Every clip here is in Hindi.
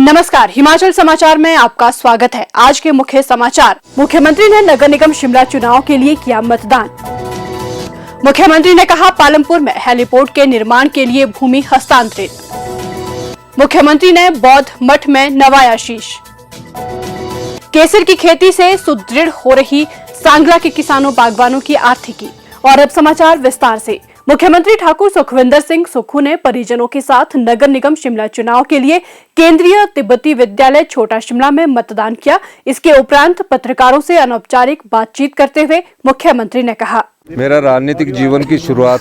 नमस्कार, हिमाचल समाचार में आपका स्वागत है। आज के मुख्य समाचार। मुख्यमंत्री ने नगर निगम शिमला चुनाव के लिए किया मतदान। मुख्यमंत्री ने कहा पालमपुर में हेलीपोर्ट के निर्माण के लिए भूमि हस्तांतरित। मुख्यमंत्री ने बौद्ध मठ में नवाया शीश। केसर की खेती से सुदृढ़ हो रही सांगला के किसानों बागवानों की आर्थिकी। और अब समाचार विस्तार से। मुख्यमंत्री ठाकुर सुखविंदर सिंह सुक्खू ने परिजनों के साथ नगर निगम शिमला चुनाव के लिए केंद्रीय तिब्बती विद्यालय छोटा शिमला में मतदान किया। इसके उपरांत पत्रकारों से अनौपचारिक बातचीत करते हुए मुख्यमंत्री ने कहा, मेरा राजनीतिक जीवन की शुरुआत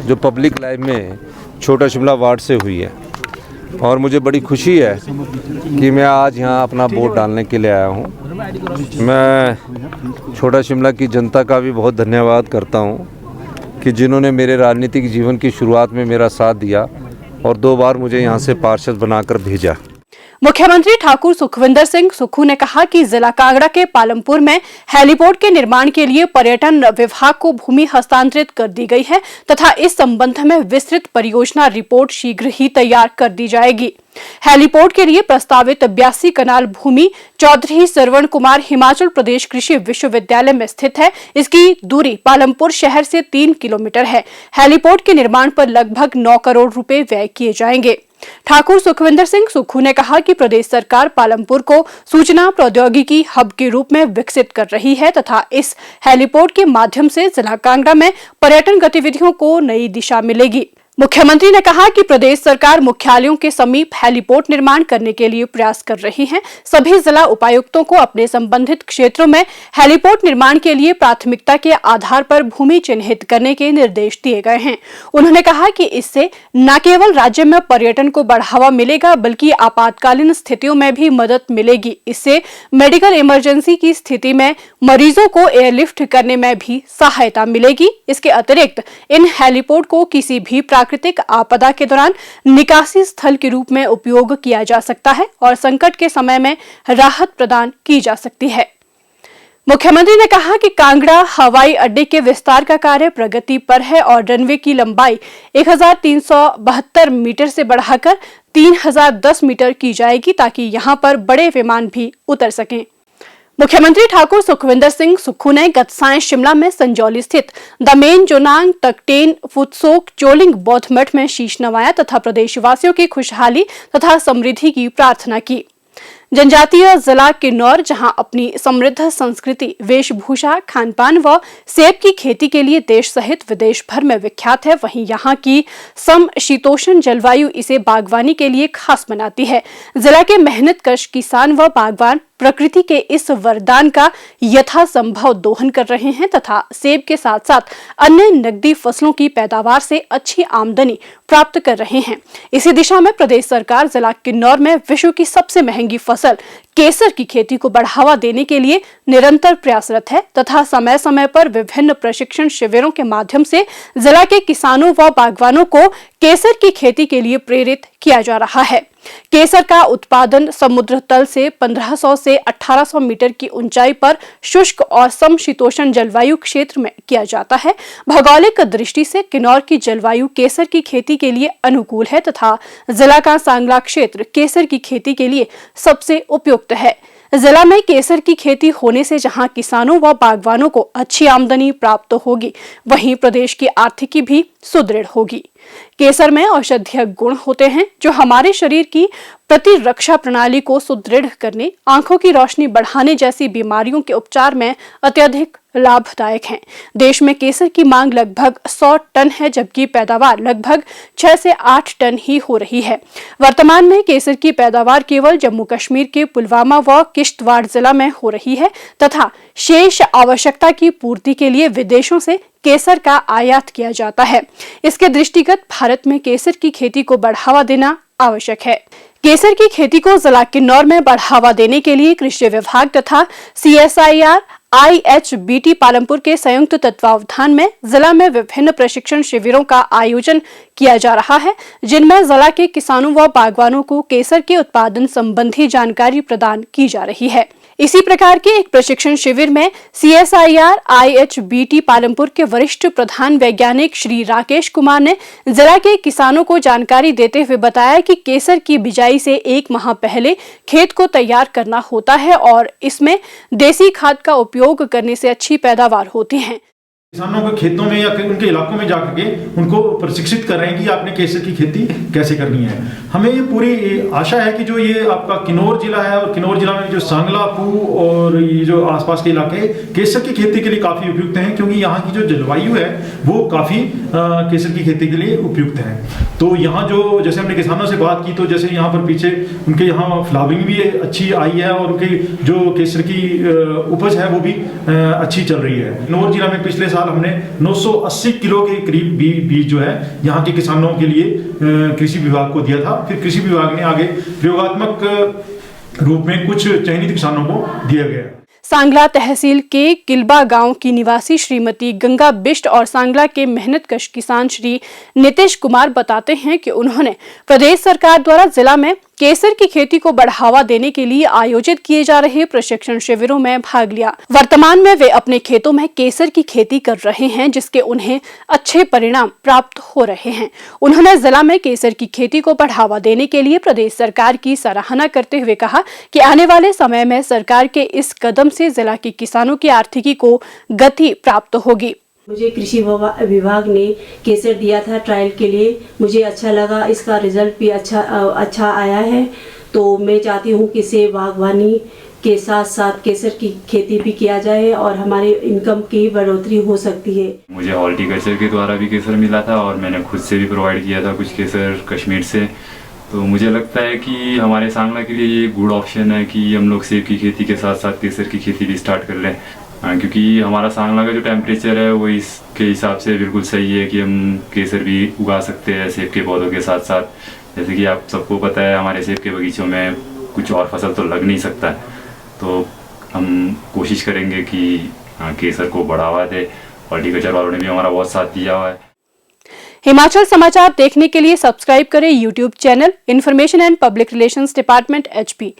जो पब्लिक लाइफ में छोटा शिमला वार्ड से हुई है और मुझे बड़ी खुशी है कि मैं आज यहाँ अपना वोट डालने के लिए आया हूँ। मैं छोटा शिमला की जनता का भी बहुत धन्यवाद करता हूँ कि जिन्होंने मेरे राजनीतिक जीवन की शुरुआत में मेरा साथ दिया और 2 बार मुझे यहाँ से पार्षद बनाकर भेजा। मुख्यमंत्री ठाकुर सुखविंदर सिंह सुक्खू ने कहा कि जिला कांगड़ा के पालमपुर में हेलीपोर्ट के निर्माण के लिए पर्यटन विभाग को भूमि हस्तांतरित कर दी गई है तथा इस संबंध में विस्तृत परियोजना रिपोर्ट शीघ्र ही तैयार कर दी जाएगी। हेलीपोर्ट के लिए प्रस्तावित 82 कनाल भूमि चौधरी श्रवण कुमार हिमाचल प्रदेश कृषि विश्वविद्यालय में स्थित है। इसकी दूरी पालमपुर शहर से 3 किलोमीटर है। हेलीपोर्ट के निर्माण पर लगभग 9 करोड़ रुपए व्यय किए जाएंगे। ठाकुर सुखविंदर सिंह सुक्खू ने कहा कि प्रदेश सरकार पालमपुर को सूचना प्रौद्योगिकी हब के रूप में विकसित कर रही है तथा इस हेलीपोर्ट के माध्यम से जिला कांगड़ा में पर्यटन गतिविधियों को नई दिशा मिलेगी। मुख्यमंत्री ने कहा कि प्रदेश सरकार मुख्यालयों के समीप हेलीपोर्ट निर्माण करने के लिए प्रयास कर रही है। सभी जिला उपायुक्तों को अपने संबंधित क्षेत्रों में हेलीपोर्ट निर्माण के लिए प्राथमिकता के आधार पर भूमि चिन्हित करने के निर्देश दिए गए हैं। उन्होंने कहा कि इससे न केवल राज्य में पर्यटन को बढ़ावा मिलेगा बल्कि आपातकालीन स्थितियों में भी मदद मिलेगी। इससे मेडिकल इमरजेंसी की स्थिति में मरीजों को एयरलिफ्ट करने में भी सहायता मिलेगी। इसके अतिरिक्त इन हेलीपोर्ट को किसी भी प्राकृतिक आपदा के दौरान निकासी स्थल के रूप में उपयोग किया जा सकता है और संकट के समय में राहत प्रदान की जा सकती है। मुख्यमंत्री ने कहा कि कांगड़ा हवाई अड्डे के विस्तार का कार्य प्रगति पर है और रनवे की लंबाई 1372 मीटर से बढ़ाकर 3010 मीटर की जाएगी ताकि यहां पर बड़े विमान भी उतर सकें। मुख्यमंत्री ठाकुर सुखविंदर सिंह सुक्खू ने गत सायं शिमला में संजौली स्थित द मेन जोनांग तकटेन फुत्सोक चोलिंग बौद्ध मठ में शीश नवाया तथा प्रदेशवासियों की खुशहाली तथा समृद्धि की प्रार्थना की। जनजातीय जिला किन्नौर जहां अपनी समृद्ध संस्कृति, वेशभूषा, खानपान व सेब की खेती के लिए देश सहित विदेश भर में विख्यात है, वहीं यहां की समशीतोष्ण जलवायु इसे बागवानी के लिए खास बनाती है। जिला के मेहनतकश किसान व बागवान प्रकृति के इस वरदान का यथासंभव दोहन कर रहे हैं तथा सेब के साथ साथ अन्य नकदी फसलों की पैदावार से अच्छी आमदनी प्राप्त कर रहे हैं। इसी दिशा में प्रदेश सरकार जिला किन्नौर में विश्व की सबसे महंगी फसल केसर की खेती को बढ़ावा देने के लिए निरंतर प्रयासरत है तथा समय समय पर विभिन्न प्रशिक्षण शिविरों के माध्यम से जिला के किसानों व बागवानों को केसर की खेती के लिए प्रेरित किया जा रहा है। केसर का उत्पादन समुद्र तल से 1500 से 1800 मीटर की ऊंचाई पर शुष्क और समशीतोष्ण जलवायु क्षेत्र में किया जाता है। भौगोलिक दृष्टि से किन्नौर की जलवायु केसर की खेती के लिए अनुकूल है तथा जिला का सांगला क्षेत्र केसर की खेती के लिए सबसे उपयुक्त है। जिला में केसर की खेती होने से जहां किसानों व बागवानों को अच्छी आमदनी प्राप्त होगी, वहीं प्रदेश की आर्थिकी भी सुदृढ़ होगी। केसर में औषधीय गुण होते हैं जो हमारे शरीर की प्रतिरक्षा प्रणाली को सुदृढ़ करने, आंखों की रोशनी बढ़ाने जैसी बीमारियों के उपचार में अत्यधिक लाभदायक हैं। देश में केसर की मांग लगभग 100 टन है जबकि पैदावार लगभग 6 से 8 टन ही हो रही है। वर्तमान में केसर की पैदावार केवल जम्मू कश्मीर के पुलवामा व किश्तवाड़ जिला में हो रही है तथा शेष आवश्यकता की पूर्ति के लिए विदेशों से केसर का आयात किया जाता है। इसके दृष्टिगत भारत में केसर की खेती को बढ़ावा देना आवश्यक है। केसर की खेती को जिला किन्नौर में बढ़ावा देने के लिए कृषि विभाग तथा CSIR IHBT पालमपुर के संयुक्त तत्वावधान में जिला में विभिन्न प्रशिक्षण शिविरों का आयोजन किया जा रहा है, जिनमें जिला के किसानों व बागवानों को केसर के उत्पादन संबंधी जानकारी प्रदान की जा रही है। इसी प्रकार के एक प्रशिक्षण शिविर में CSIR IHBT पालमपुर के वरिष्ठ प्रधान वैज्ञानिक श्री राकेश कुमार ने जिला के किसानों को जानकारी देते हुए बताया कि केसर की बिजाई से 1 माह पहले खेत को तैयार करना होता है और इसमें देसी खाद का उपयोग करने से अच्छी पैदावार होती है। किसानों को खेतों में या उनके इलाकों में जाकर के उनको प्रशिक्षित कर रहे हैं कि आपने केसर की खेती कैसे करनी है। हमें ये पूरी आशा है कि जो ये आपका किन्नौर जिला है और किन्नौर जिला में जो सांगला, पू और ये जो आसपास के इलाके केसर की खेती के लिए काफ़ी उपयुक्त हैं, क्योंकि यहाँ की जो जलवायु है वो काफ़ी केसर की खेती के लिए उपयुक्त है। तो यहाँ जो जैसे हमने किसानों से बात की तो जैसे यहाँ पर पीछे उनके यहाँ फ्लावरिंग भी अच्छी आई है और उनकी जो केसर की उपज है वो भी अच्छी चल रही है। किन्नौर जिला में पिछले साल हमने 980 किलो के करीब बीज जो है यहाँ के किसानों के लिए कृषि विभाग को दिया था। फिर कृषि विभाग ने आगे प्रयोगात्मक रूप में कुछ चयनित किसानों को दिया गया। सांगला तहसील के किलबा गांव की निवासी श्रीमती गंगा बिष्ट और सांगला के मेहनतकश किसान श्री नीतीश कुमार बताते हैं कि उन्होंने प्रदेश सरकार द्वारा जिला में केसर की खेती को बढ़ावा देने के लिए आयोजित किए जा रहे प्रशिक्षण शिविरों में भाग लिया। वर्तमान में वे अपने खेतों में केसर की खेती कर रहे हैं, जिसके उन्हें अच्छे परिणाम प्राप्त हो रहे हैं। उन्होंने जिला में केसर की खेती को बढ़ावा देने के लिए प्रदेश सरकार की सराहना करते हुए कहा कि आने वाले समय में सरकार के इस कदम से जिला के किसानों की आर्थिकी को गति प्राप्त होगी। मुझे कृषि विभाग ने केसर दिया था ट्रायल के लिए, मुझे अच्छा लगा, इसका रिजल्ट भी अच्छा आया है। तो मैं चाहती हूँ कि इसे बागवानी के साथ साथ केसर की खेती भी किया जाए और हमारे इनकम की बढ़ोतरी हो सकती है। मुझे हॉर्टिकल्चर के द्वारा भी केसर मिला था और मैंने खुद से भी प्रोवाइड किया था कुछ केसर कश्मीर से। तो मुझे लगता है कि हमारे सांगला के लिए ये गुड ऑप्शन है कि हम लोग सेब की खेती के साथ साथ केसर की खेती भी स्टार्ट कर लें, क्योंकि हमारा सांगला का जो टेम्परेचर है वो इसके हिसाब से बिल्कुल सही है कि हम केसर भी उगा सकते हैं सेब के पौधों के साथ साथ। जैसे कि आप सबको पता है हमारे सेब के बगीचों में कुछ और फसल तो लग नहीं सकता है, तो हम कोशिश करेंगे कि केसर को बढ़ावा दे। हॉर्टिकल्चर वालों ने भी हमारा बहुत साथ दिया हुआ है। हिमाचल समाचार देखने के लिए सब्सक्राइब करें YouTube channel information and public relations department HP।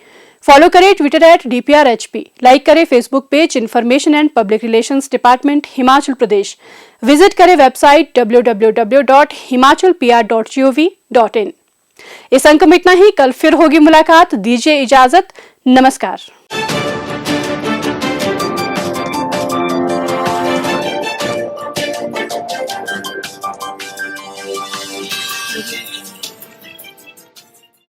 Follow करें ट्विटर @DPRHP। लाइक करें Facebook page information and public relations department Himachal Pradesh. Visit करें वेबसाइट www.himachalpr.gov.in। इस अंक में इतना ही। कल फिर होगी मुलाकात। दीजिए इजाजत। नमस्कार।